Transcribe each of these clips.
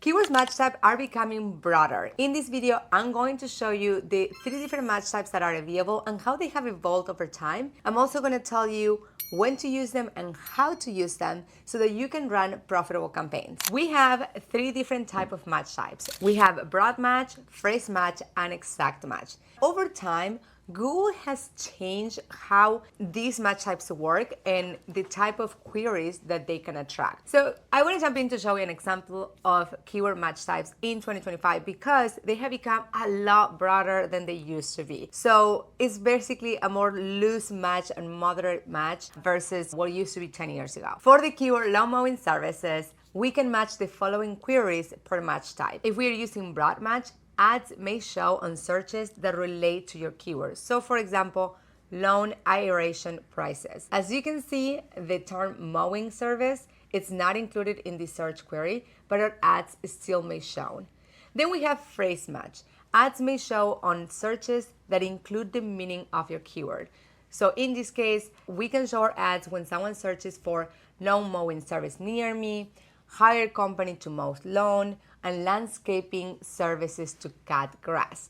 Keywords match type are becoming broader. In this video, I'm going to show you the 3 different match types that are available and how they have evolved over time. I'm also going to tell you when to use them and how to use them so that you can run profitable campaigns. We have 3 different types of match types. We have broad match, phrase match, and exact match. Over time, Google has changed how these match types work and the type of queries that they can attract. So I want to jump in to show you an example of keyword match types in 2025 because they have become a lot broader than they used to be. So it's basically a more loose match and moderate match versus what used to be 10 years ago. For the keyword lawn mowing services, we can match the following queries per match type. If we are using broad match, ads may show on searches that relate to your keywords. So for example, lawn aeration prices. As you can see, the term mowing service, it's not included in the search query, but our ads still may show. Then we have phrase match. Ads may show on searches that include the meaning of your keyword. So in this case, we can show our ads when someone searches for lawn mowing service near me, hire company to mow lawn, and landscaping services to cut grass.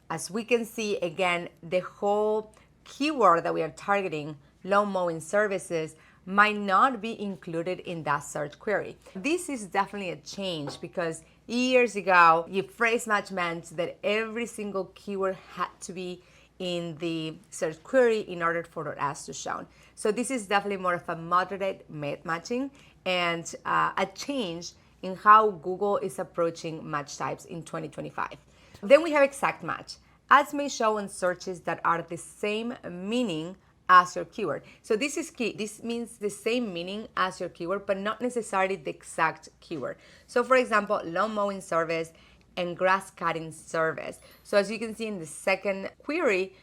As we can see, again, the whole keyword that we are targeting, lawn mowing services, might not be included in that search query. This is definitely a change because years ago, your phrase match meant that every single keyword had to be in the search query in order for our ads to show. So this is definitely more of a moderate matching and a change in how Google is approaching match types in 2025. Then we have exact match. Ads may show on searches that are the same meaning as your keyword. So this is key. This means the same meaning as your keyword, but not necessarily the exact keyword. So for example, lawn mowing service and grass cutting service. So as you can see in the second query,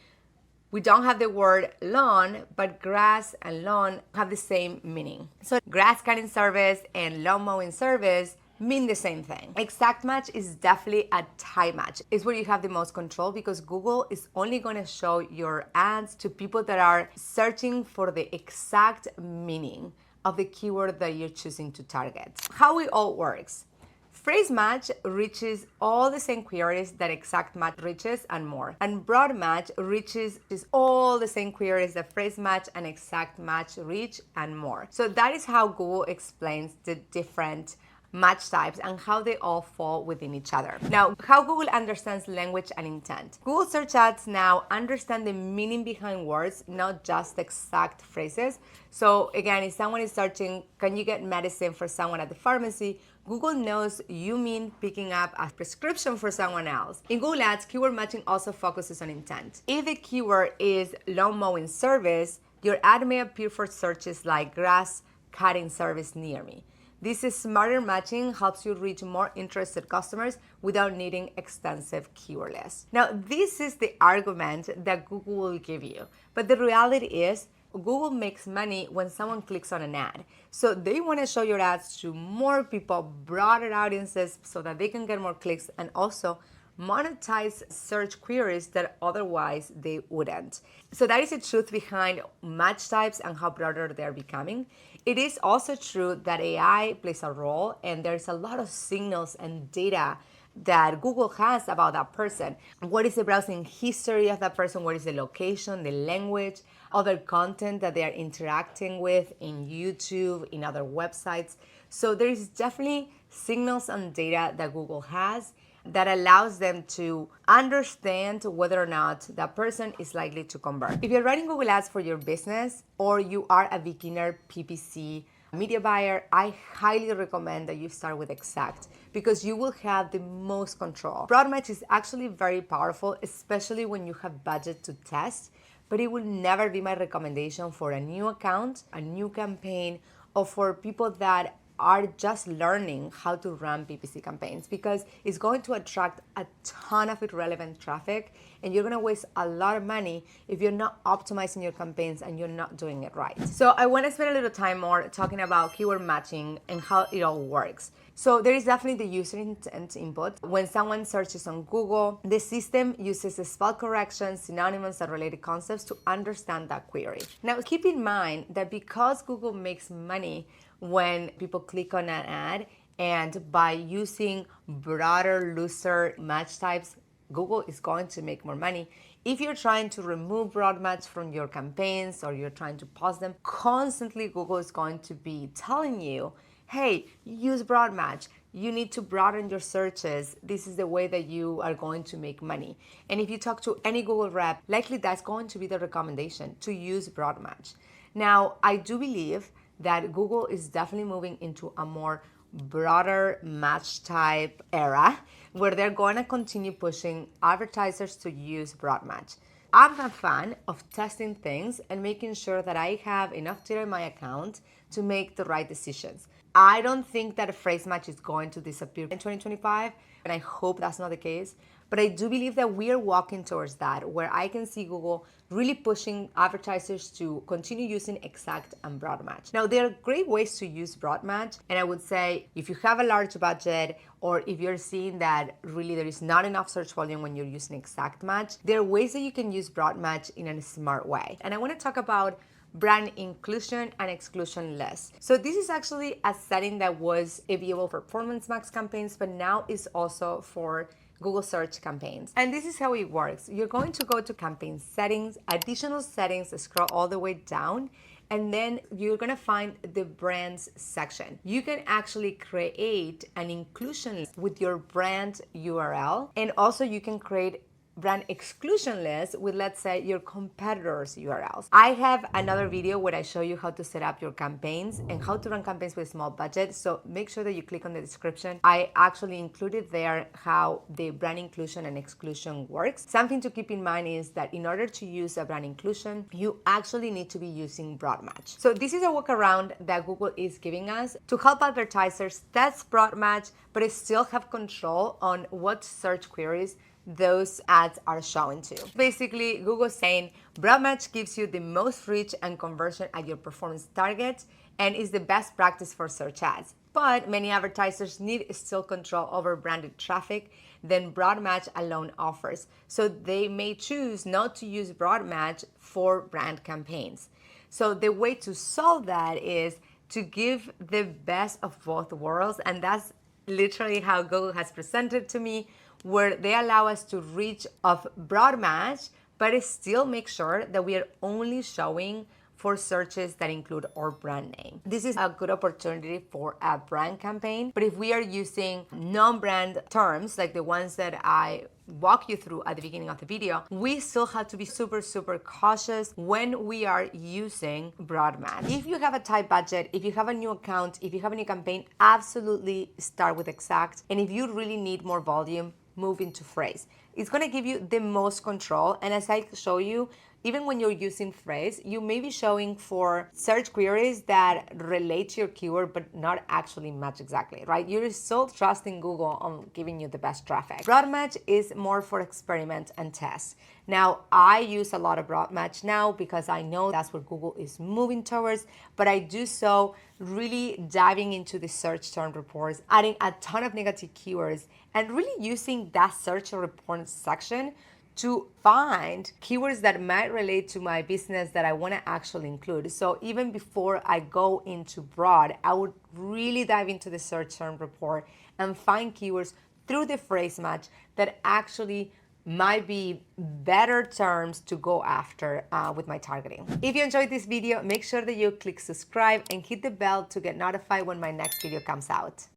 we don't have the word lawn, but grass and lawn have the same meaning. So grass cutting service and lawn mowing service mean the same thing. Exact match is definitely a type match. It's where you have the most control because Google is only going to show your ads to people that are searching for the exact meaning of the keyword that you're choosing to target. How it all works. Phrase match reaches all the same queries that exact match reaches and more. And broad match reaches all the same queries that phrase match and exact match reach and more. So that is how Google explains the different match types and how they all fall within each other. Now, how Google understands language and intent. Google search ads now understand the meaning behind words, not just exact phrases. So again, if someone is searching, can you get medicine for someone at the pharmacy? Google knows you mean picking up a prescription for someone else. In Google Ads, keyword matching also focuses on intent. If the keyword is lawn mowing service, your ad may appear for searches like grass cutting service near me. This is smarter matching helps you reach more interested customers without needing extensive keyword lists. Now, this is the argument that Google will give you, but the reality is Google makes money when someone clicks on an ad. So they want to show your ads to more people, broader audiences so that they can get more clicks and also monetize search queries that otherwise they wouldn't. So that is the truth behind match types and how broader they're becoming. It is also true that AI plays a role and there's a lot of signals and data that Google has about that person. What is the browsing history of that person? What is the location, the language, other content that they are interacting with in YouTube, in other websites. So there is definitely signals and data that Google has that allows them to understand whether or not that person is likely to convert. If you're running Google Ads for your business or you are a beginner PPC media buyer, I highly recommend that you start with exact because you will have the most control. Broad match is actually very powerful, especially when you have budget to test, but it will never be my recommendation for a new account, a new campaign, or for people that are just learning how to run PPC campaigns because it's going to attract a ton of irrelevant traffic and you're going to waste a lot of money if you're not optimizing your campaigns and you're not doing it right. So I want to spend a little time more talking about keyword matching and how it all works. So there is definitely the user intent input. When someone searches on Google, the system uses spell corrections, synonyms, and related concepts to understand that query. Now, keep in mind that because Google makes money when people click on an ad, And by using broader, looser match types, Google is going to make more money. If you're trying to remove broad match from your campaigns or you're trying to pause them, constantly Google is going to be telling you, hey, use broad match. You need to broaden your searches. This is the way that you are going to make money. And if you talk to any Google rep, likely that's going to be the recommendation, to use broad match. Now, I do believe that Google is definitely moving into a more broader match type era where they're going to continue pushing advertisers to use broad match. I'm a fan of testing things and making sure that I have enough data in my account to make the right decisions. I don't think that a phrase match is going to disappear in 2025, and I hope that's not the case. But I do believe that we are walking towards that, where I can see Google really pushing advertisers to continue using exact and broad match. Now, there are great ways to use broad match, and I would say if you have a large budget or if you're seeing that really there is not enough search volume when you're using exact match, there are ways that you can use broad match in a smart way. And I want to talk about brand inclusion and exclusion list. So this is actually a setting that was available for Performance Max campaigns, but now is also for Google search campaigns. And this is how it works. You're going to go to campaign settings, additional settings, scroll all the way down, and then you're gonna find the brands section. You can actually create an inclusion list with your brand URL, and also you can create brand exclusion list with, let's say, your competitors' URLs. I have another video where I show you how to set up your campaigns and how to run campaigns with small budget, so make sure that you click on the description. I actually included there how the brand inclusion and exclusion works. Something to keep in mind is that in order to use a brand inclusion, you actually need to be using broad match. So this is a workaround that Google is giving us to help advertisers test broad match, but still have control on what search queries those ads are showing to. Basically, Google's saying broad match gives you the most reach and conversion at your performance targets and is the best practice for search ads. But many advertisers need still control over branded traffic than broad match alone offers. So they may choose not to use broad match for brand campaigns. So the way to solve that is to give the best of both worlds, and that's literally how Google has presented to me, where they allow us to reach of broad match, but still make sure that we are only showing for searches that include our brand name. This is a good opportunity for a brand campaign, but if we are using non-brand terms, like the ones that I walk you through at the beginning of the video, we still have to be super cautious when we are using broad match. If you have a tight budget, if you have a new account, if you have a new campaign, absolutely start with exact. And if you really need more volume, move into phrase. It's going to give you the most control. And as I show you, even when you're using phrase, you may be showing for search queries that relate to your keyword, but not actually match exactly, right? You're still trusting Google on giving you the best traffic. Broad match is more for experiment and test. Now, I use a lot of broad match now because I know that's where Google is moving towards, but I do so really diving into the search term reports, adding a ton of negative keywords, and really using that search report section to find keywords that might relate to my business that I want to actually include. So even before I go into broad, I would really dive into the search term report and find keywords through the phrase match that actually might be better terms to go after with my targeting. If you enjoyed this video, make sure that you click subscribe and hit the bell to get notified when my next video comes out.